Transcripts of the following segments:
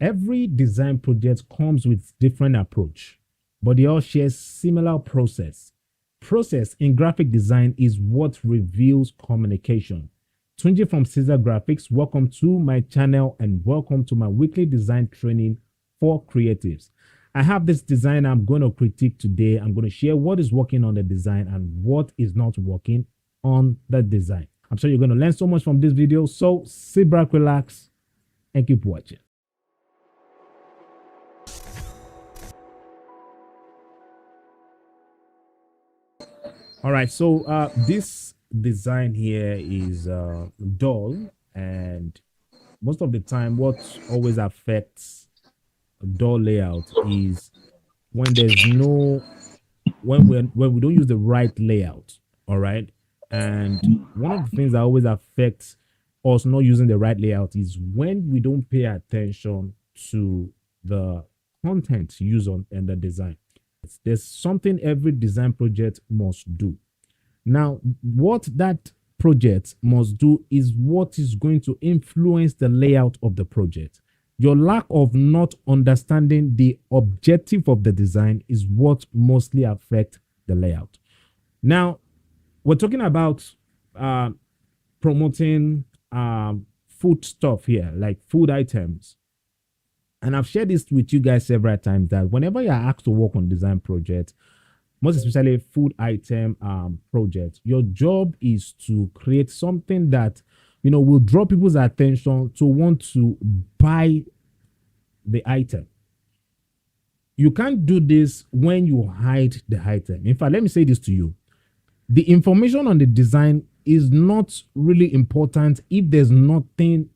Every design project comes with different approach, but they all share similar process. Process in graphic design is what reveals communication. Tunji from Ceasar Graphics, welcome to my channel and welcome to my weekly design training for creatives. I have this design I'm going to critique today. I'm going to share what is working on the design and what is not working on the design. I'm sure you're going to learn so much from this video. So sit back, relax, and keep watching. All right, so this design here is dull, and most of the time what always affects dull layout is when there's no when we don't use the right layout. All right, and one of the things that always affects us not using the right layout is when we don't pay attention to the content used on in the design. There's something every design project must do. Now, what that project must do is what is going to influence the layout of the project. Your lack of not understanding the objective of the design is what mostly affect the layout. Now, we're talking about promoting food stuff here, like food items. And I've shared this with you guys several times that whenever you're asked to work on design projects, most especially food item projects, your job is to create something that will draw people's attention to want to buy the item. You can't do this when you hide the item. In fact, let me say this to you. The information on the design is not really important if there's nothing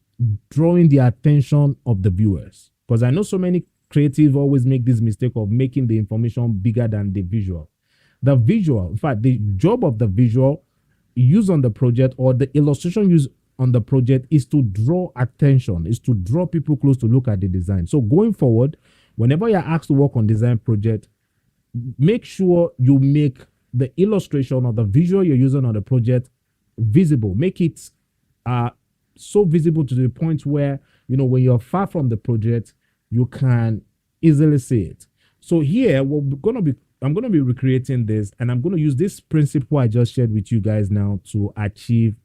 drawing the attention of the viewers. Because I know so many creatives always make this mistake of making the information bigger than the visual. The visual, in fact, the job of the visual used on the project or the illustration used on the project is to draw attention, is to draw people close to look at the design. So going forward, whenever you're asked to work on design project, make sure you make the illustration or the visual you're using on the project visible. Make it so visible to the point where, when you're far from the project, you can easily see it. So here, I'm going to be recreating this, and I'm going to use this principle I just shared with you guys now to achieve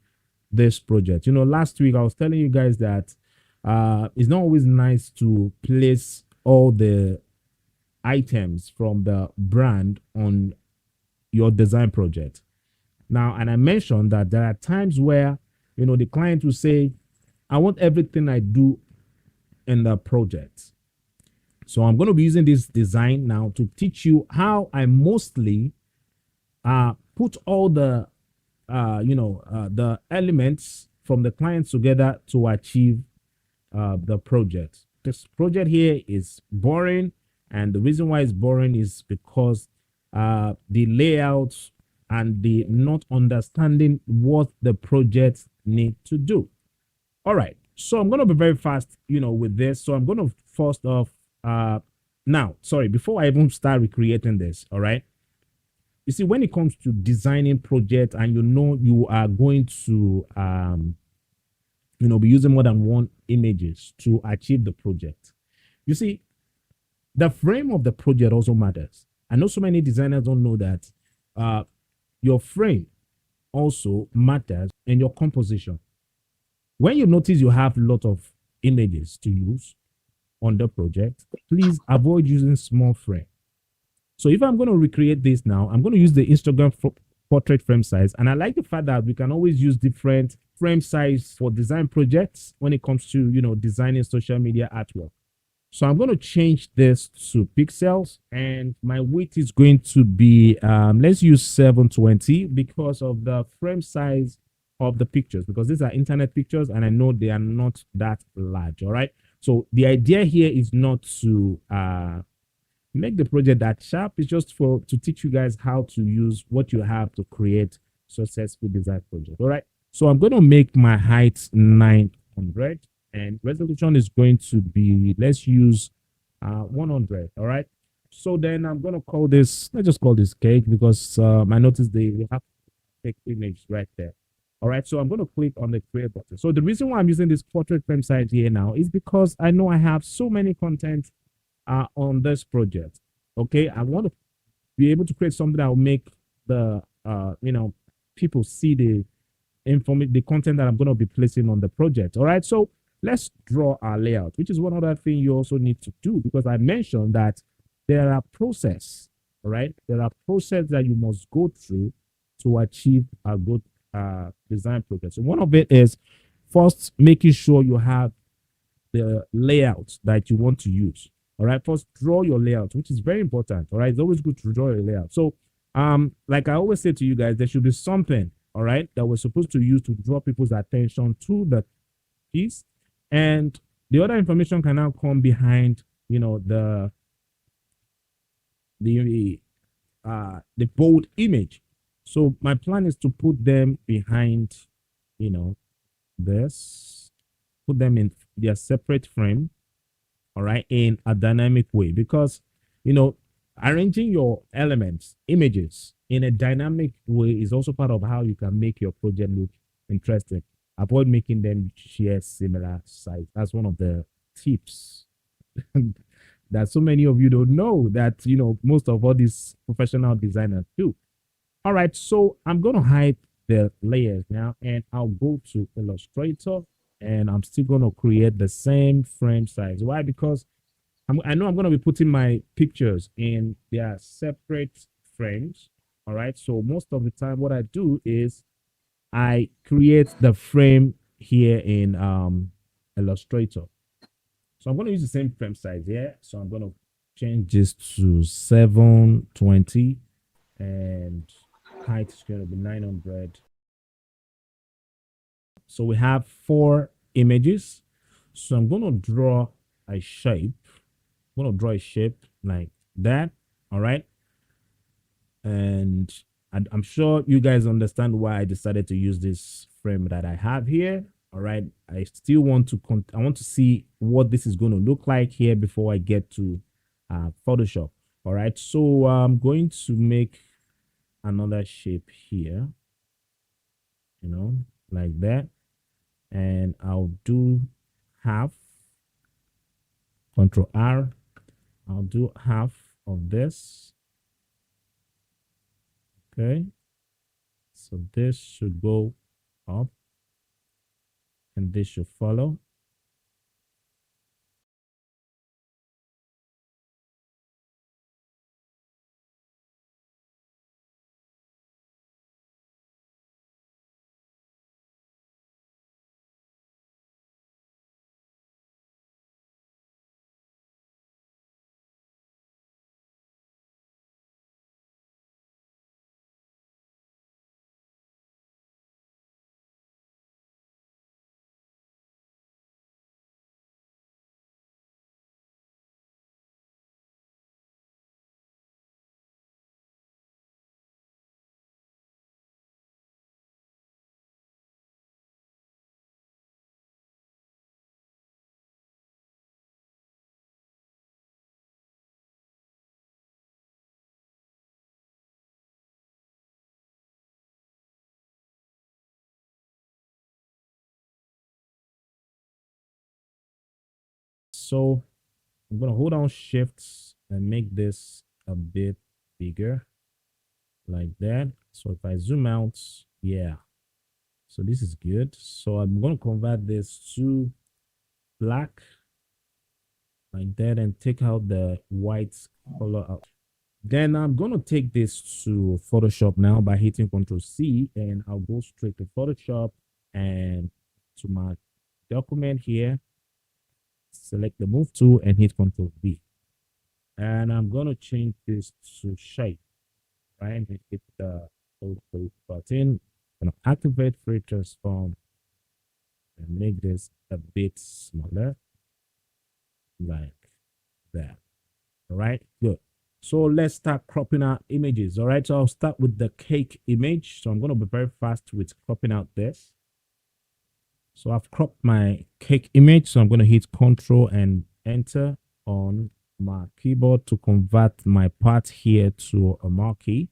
this project. Last week I was telling you guys that it's not always nice to place all the items from the brand on your design project. Now, and I mentioned that there are times where, the client will say, I want everything I do in the project. So I'm going to be using this design now to teach you how I mostly put all the the elements from the clients together to achieve the project. This project here is boring, and the reason why it's boring is because the layout and the not understanding what the project need to do. All right, so I'm going to be very fast, with this. So I'm going to first off, before I even start recreating this, all right. You see, when it comes to designing project, and you are going to be using more than one images to achieve the project. You see, the frame of the project also matters. I know so many designers don't know that your frame also matters in your composition. When you notice you have a lot of images to use on the project, please avoid using small frame. So if I'm going to recreate this now, I'm going to use the Instagram portrait frame size. And I like the fact that we can always use different frame size for design projects when it comes to, designing social media artwork. So I'm going to change this to pixels, and my width is going to be, let's use 720 because of the frame size of the pictures, because these are internet pictures and I know they are not that large. All right. So the idea here is not to make the project that sharp. It's just to teach you guys how to use what you have to create successful design project. All right. So I'm going to make my height 900, and resolution is going to be, let's use 100. All right. So then I'm going to call this, let's just call this cake, because I noticed they have take image right there. All right, so I'm going to click on the create button. So the reason why I'm using this portrait frame size here now is because I know I have so many content on this project. Okay, I want to be able to create something that will make the people see the content that I'm going to be placing on the project. All right, so let's draw our layout, which is one other thing you also need to do, because I mentioned that there are process. All right, there are process that you must go through to achieve a good design project. So one of it is first making sure you have the layout that you want to use. All right, first draw your layout, which is very important. All right, it's always good to draw your layout. So like I always say to you guys, there should be something, all right, that we're supposed to use to draw people's attention to the piece, and the other information can now come behind, the bold image. So my plan is to put them behind, you know this, put them in their separate frame, all right, in a dynamic way, because arranging your elements, images in a dynamic way is also part of how you can make your project look interesting. Avoid making them share similar size. That's one of the tips that so many of you don't know, that most of all these professional designers do. All right, so I'm going to hide the layers now, and I'll go to Illustrator, and I'm still going to create the same frame size. Why? Because I know I'm going to be putting my pictures in their separate frames. All right, so most of the time what I do is I create the frame here in Illustrator. So I'm going to use the same frame size here. So I'm going to change this to 720, and height is going to be 900. So we have 4 images. So I'm going to draw a shape. I'm going to draw a shape like that. All right. And I'm sure you guys understand why I decided to use this frame that I have here. All right. I still want to I want to see what this is going to look like here before I get to Photoshop. All right. So I'm going to make another shape here, like that. And I'll do half, Control R. I'll do half of this. Okay. So this should go up, and this should follow. So I'm going to hold on Shift and make this a bit bigger, like that. So if I zoom out, yeah. So this is good. So I'm going to convert this to black, like that, and take out the white color out. Then I'm going to take this to Photoshop now by hitting Control C, and I'll go straight to Photoshop and to my document here, select the move tool and hit Control V. And I'm going to change this to shape, right? And hit the OK button. I'm going to activate free transform and make this a bit smaller, like that. All right, good. So let's start cropping out images. All right, so I'll start with the cake image. So I'm going to be very fast with cropping out this. So I've cropped my cake image. So I'm going to hit Control and Enter on my keyboard to convert my part here to a marquee.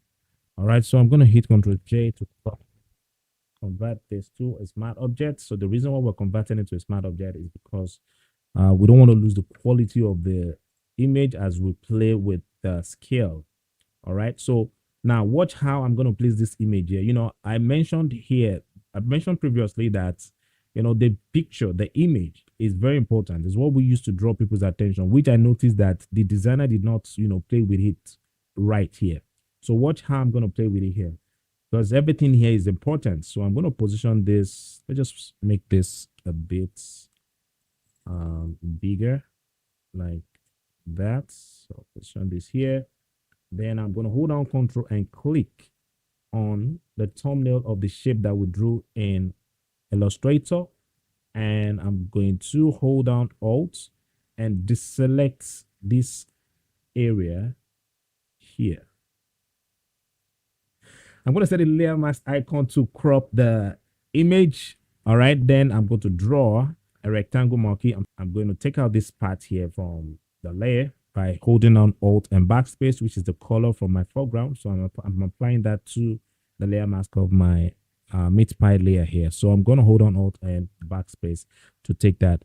All right, so I'm going to hit Control J to crop. convert this to a smart object. So the reason why we're converting it to a smart object is because we don't want to lose the quality of the image as we play with the scale. All right. So now watch how I'm going to place this image here. I mentioned previously that, the picture, the image is very important. It's what we use to draw people's attention, which I noticed that the designer did not, play with it right here. So watch how I'm going to play with it here because everything here is important. So I'm going to position this. Let's just make this a bit bigger like that. So position this here. Then I'm going to hold down control and click on the thumbnail of the shape that we drew in Illustrator. And I'm going to hold down Alt and deselect this area here. I'm going to set the layer mask icon to crop the image. All right, then I'm going to draw a rectangle marquee. I'm going to take out this part here from the layer by holding down Alt and Backspace, which is the color from my foreground. So I'm applying that to the layer mask of my meat pie layer here. So I'm going to hold on Alt and Backspace to take that,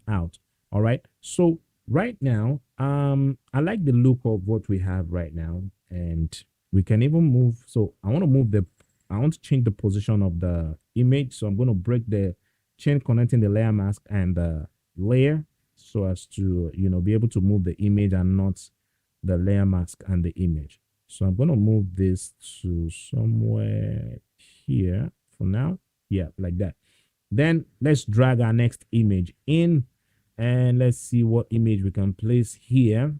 out. All right. So right now, I like the look of what we have right now, and we can even move. So I want to change the position of the image. So I'm going to break the chain connecting the layer mask and the layer so as to, be able to move the image and not the layer mask and the image. So I'm going to move this to somewhere here for now. Yeah, like that. Then let's drag our next image in and let's see what image we can place here.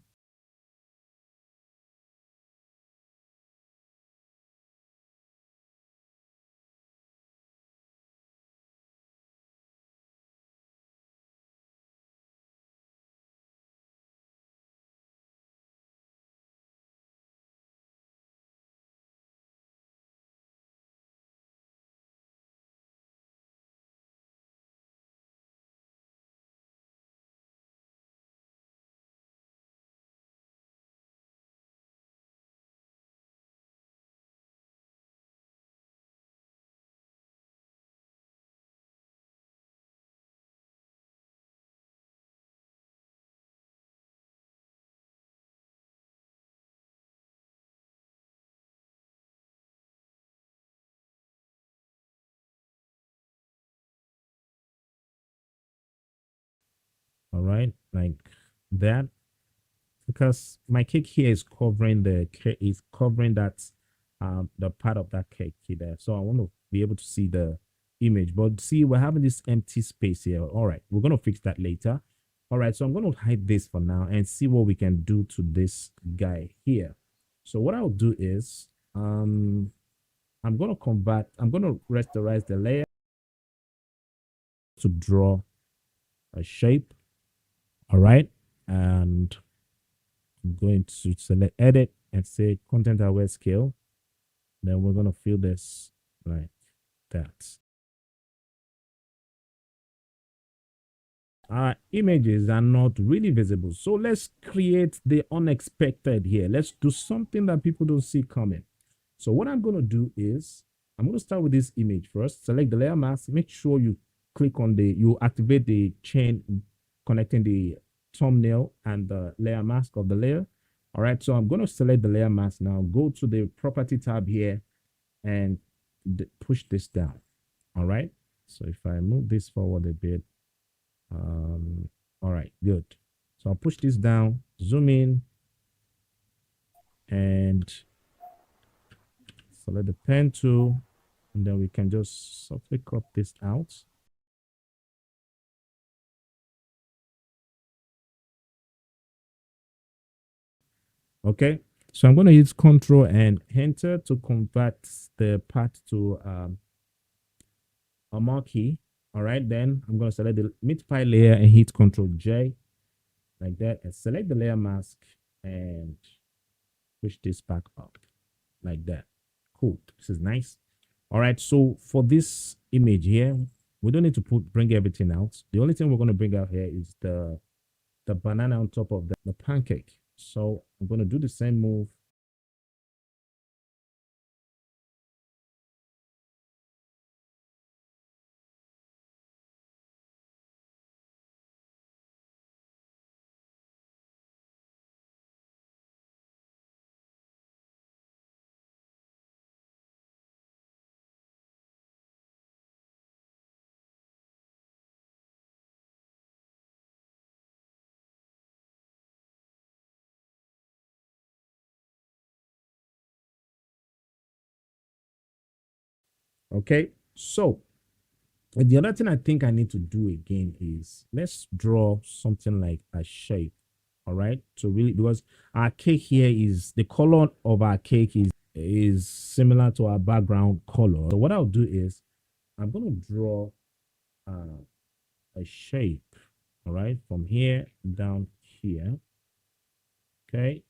All right, like that, because my cake here is covering that the part of that cake here there. So I want to be able to see the image, but see, we're having this empty space here. All right, we're going to fix that later. All right, so I'm going to hide this for now and see what we can do to this guy here. So what I'll do is I'm going to rasterize the layer to draw a shape. All right, and I'm going to select edit and say content aware scale. Then we're going to fill this like that. Our images are not really visible. So let's create the unexpected here. Let's do something that people don't see coming. So what I'm going to do is I'm going to start with this image first. Select the layer mask. Make sure you you activate the chain connecting the thumbnail and the layer mask of the layer. All right. So I'm going to select the layer mask now. Go to the property tab here and push this down. All right. So if I move this forward a bit, all right, good. So I'll push this down, zoom in, and select the pen tool, and then we can just softly crop this out. Okay, so I'm going to use Control and Enter to convert the part to a marquee. All right, then I'm going to select the meat pie layer and hit Control J like that, and select the layer mask and push this back up like that. Cool. This is nice. All right. So for this image here, we don't need to bring everything out. The only thing we're going to bring out here is the banana on top of the pancake. So I'm going to do the same move. Okay, so the other thing I think I need to do again is let's draw something like a shape. All right, so really, because our cake here is the color of our cake is similar to our background color. So what I'll do is I'm going to draw a shape. All right, from here down here. Okay,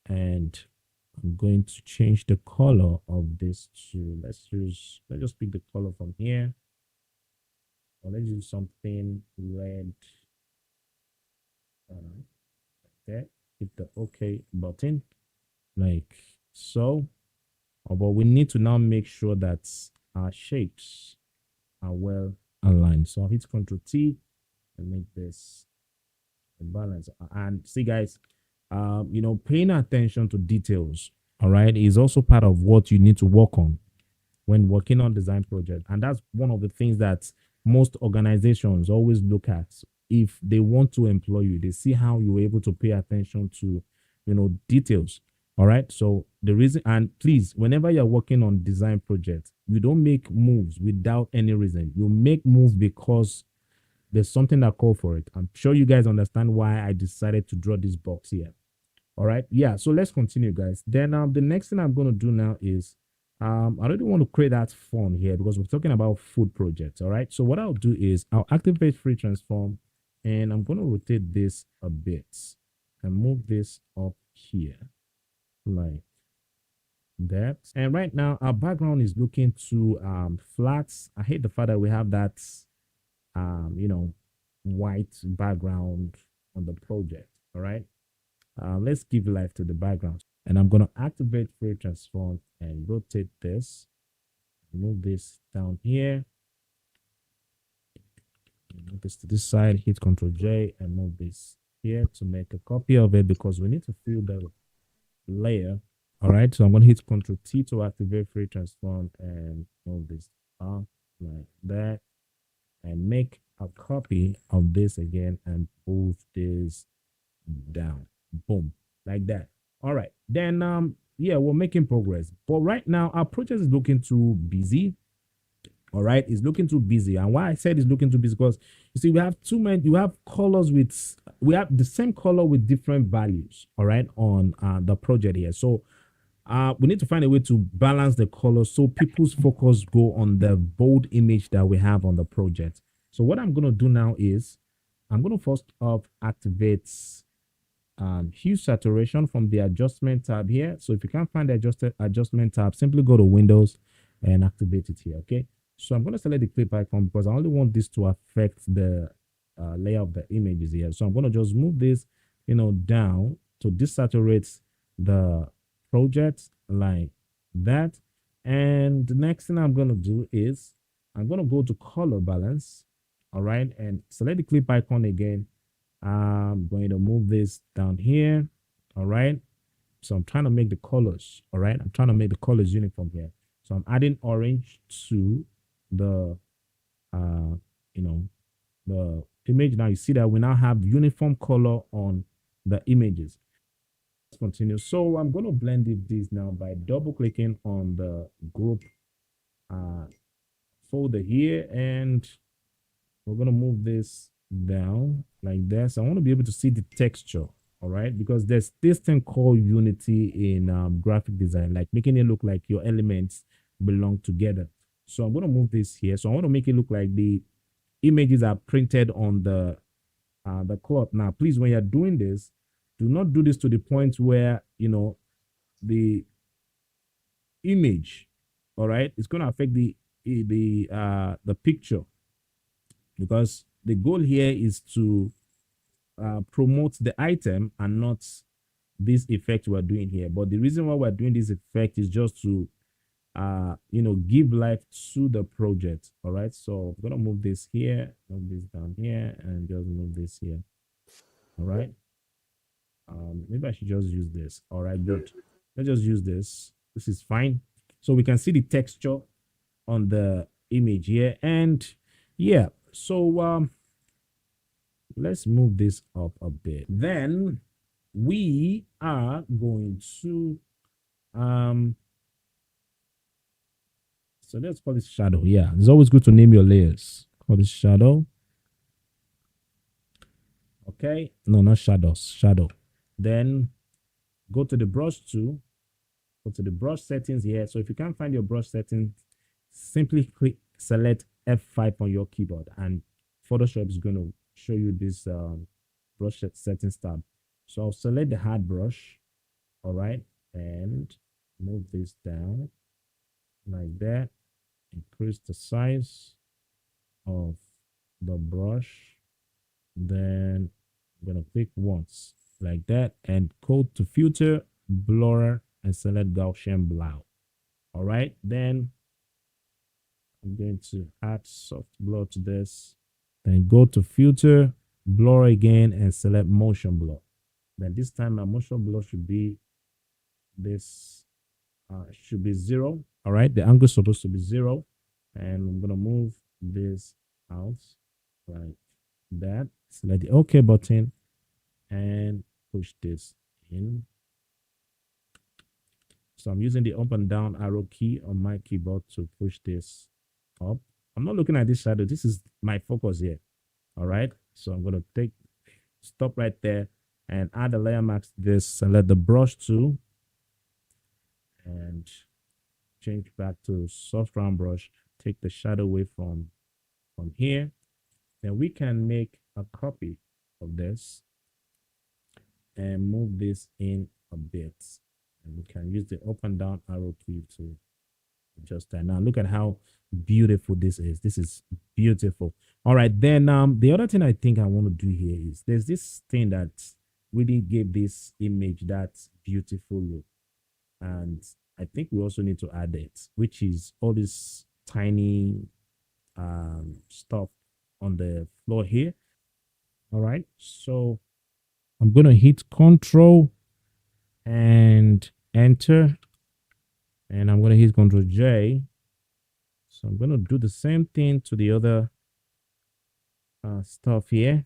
and I'm going to change the color of this to let's just pick the color from here. Or let's use something red. Uh, okay, hit the OK button like so. But we need to now make sure that our shapes are well aligned. So I'll hit Ctrl T and make this a balance. And see, guys, paying attention to details, all right, is also part of what you need to work on when working on design project. And that's one of the things that most organizations always look at if they want to employ you. They see how you're able to pay attention to, details. All right. So the reason, and please, whenever you're working on design projects, you don't make moves without any reason. You make moves because there's something that call for it. I'm sure you guys understand why I decided to draw this box here. All right. Yeah. So let's continue, guys. Then the next thing I'm going to do now is I really want to create that form here because we're talking about food projects. All right. So what I'll do is I'll activate free transform and I'm going to rotate this a bit and move this up here like that. And right now our background is looking to flat. I hate the fact that we have that white background on the project. All right. Let's give life to the background. And I'm going to activate free transform and rotate this. Move this down here. Move this to this side. Hit Ctrl J and move this here to make a copy of it because we need to fill the layer. All right. So I'm going to hit Ctrl T to activate free transform and move this up like that. And make a copy of this again and move this down. Boom, like that. All right, then yeah, we're making progress, but right now our project is looking too busy. All right, it's looking too busy. And why I said it's looking too busy, because you see we have too many, you have colors with, we have the same color with different values, all right, on the project here. So we need to find a way to balance the colors so people's focus go on the bold image that we have on the project. So what I'm going to do now is I'm going to first off activate hue saturation from the adjustment tab here. So if you can't find the adjustment tab, simply go to Windows and activate it here. Okay, so I'm going to select the clip icon because I only want this to affect the layer of the images here. So I'm going to just move this down to desaturate the project like that. And the next thing I'm going to do is I'm going to go to color balance. All right, and select the clip icon again. I'm going to move this down here. All right, so I'm trying to make the colors. All right, I'm trying to make the colors uniform here. So I'm adding orange to the the image. Now you see that we now have uniform color on the images. Let's continue. So I'm going to blend this now by double clicking on the group folder here, and we're going to move this down like this. I want to be able to see the texture. All right, because there's this thing called unity in graphic design, like making it look like your elements belong together. So I'm going to move this here. So I want to make it look like the images are printed on the cloth. Now please, when you're doing this, do not do this to the point where the image, all right, it's going to affect the picture, because the goal here is to promote the item and not this effect we're doing here. But the reason why we're doing this effect is just to give life to the project. All right, so I'm gonna move this here, move this down here, and just move this here. All right, maybe I should just use this. All right, good. Let's just use this. This is fine. So we can see the texture on the image here. And yeah, so let's move this up a bit. Then we are going to So let's call this shadow. Yeah, it's always good to name your layers. Call this shadow. Okay. No, not shadows. Shadow. Then go to the brush tool. Go to the brush settings here. So if you can't find your brush settings, simply click select F5 on your keyboard, and Photoshop is going to show you this brush settings tab. So I'll select the hard brush. All right, and move this down like that. Increase the size of the brush. Then I'm gonna click once like that and go to filter, blur, and select Gaussian blur. All right, then I'm going to add soft blur to this. Then go to filter, blur again, and select motion blur. Then this time my motion blur should be this, should be 0. All right, the angle is supposed to be 0. And I'm gonna move this out like that. Select the OK button and push this in. So I'm using the up and down arrow key on my keyboard to push this up. I'm not looking at this shadow. This is my focus here. All right. So I'm going to stop right there and add a layer mask to this. Select the brush tool and change back to soft round brush. Take the shadow away from here. Then we can make a copy of this and move this in a bit. And we can use the up and down arrow key to adjust that. Now look at how beautiful this is. This is beautiful. All right, then the other thing I think I want to do here is there's this thing that really gave this image that beautiful look, and I think we also need to add it, which is all this tiny stuff on the floor here. All right, so I'm gonna hit Control and Enter, and I'm gonna hit Control J. So I'm gonna do the same thing to the other stuff here.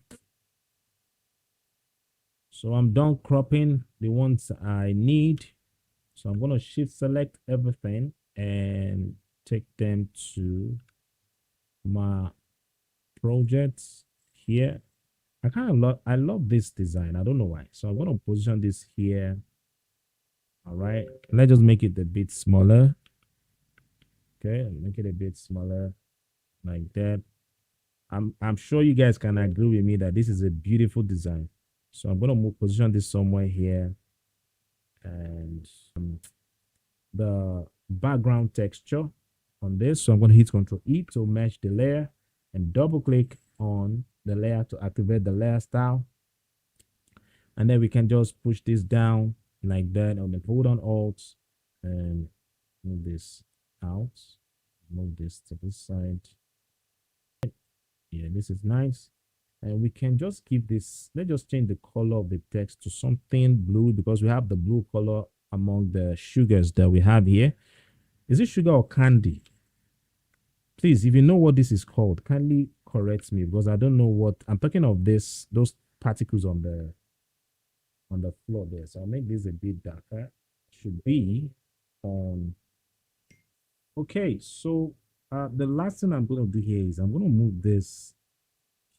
So I'm done cropping the ones I need. So I'm gonna shift select everything and take them to my projects here. I love this design. I don't know why. So I'm gonna position this here. All right. Let's just make it a bit smaller. Okay, make it a bit smaller like that. I'm sure you guys can agree with me that this is a beautiful design. So I'm gonna move position this somewhere here, and the background texture on this. So I'm gonna hit Control E to match the layer and double click on the layer to activate the layer style. And then we can just push this down like that, and then hold on Alt and move this out. Move this to this side. Yeah, this is nice. And we can just keep this, let's just change the color of the text to something blue, because we have the blue color among the sugars that we have here. Is it sugar or candy? Please, if you know what this is called, kindly correct me, because I don't know what I'm talking of. This, those particles on the floor there. So I'll make this a bit darker. Should be on. Okay, so the last thing I'm going to do here is I'm going to move this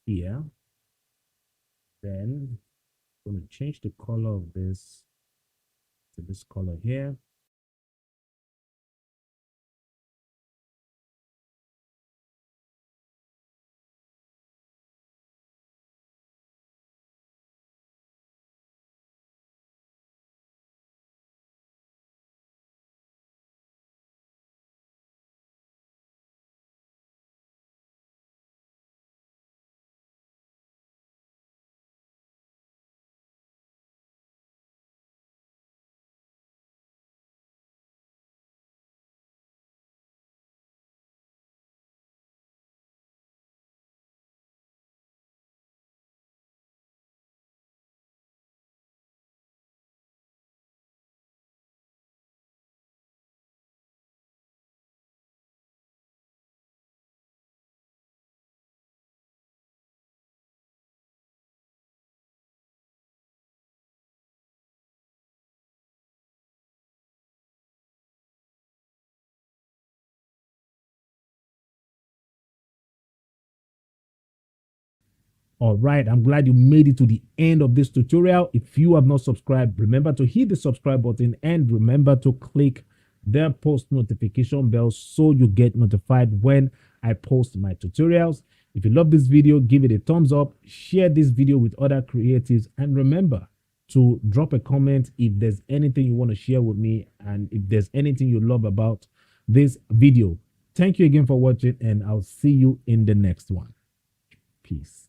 here. Then I'm going to change the color of this to this color here. All right, I'm glad you made it to the end of this tutorial. If you have not subscribed, remember to hit the subscribe button and remember to click the post notification bell so you get notified when I post my tutorials. If you love this video, give it a thumbs up, share this video with other creatives, and remember to drop a comment if there's anything you want to share with me and if there's anything you love about this video. Thank you again for watching, and I'll see you in the next one. Peace.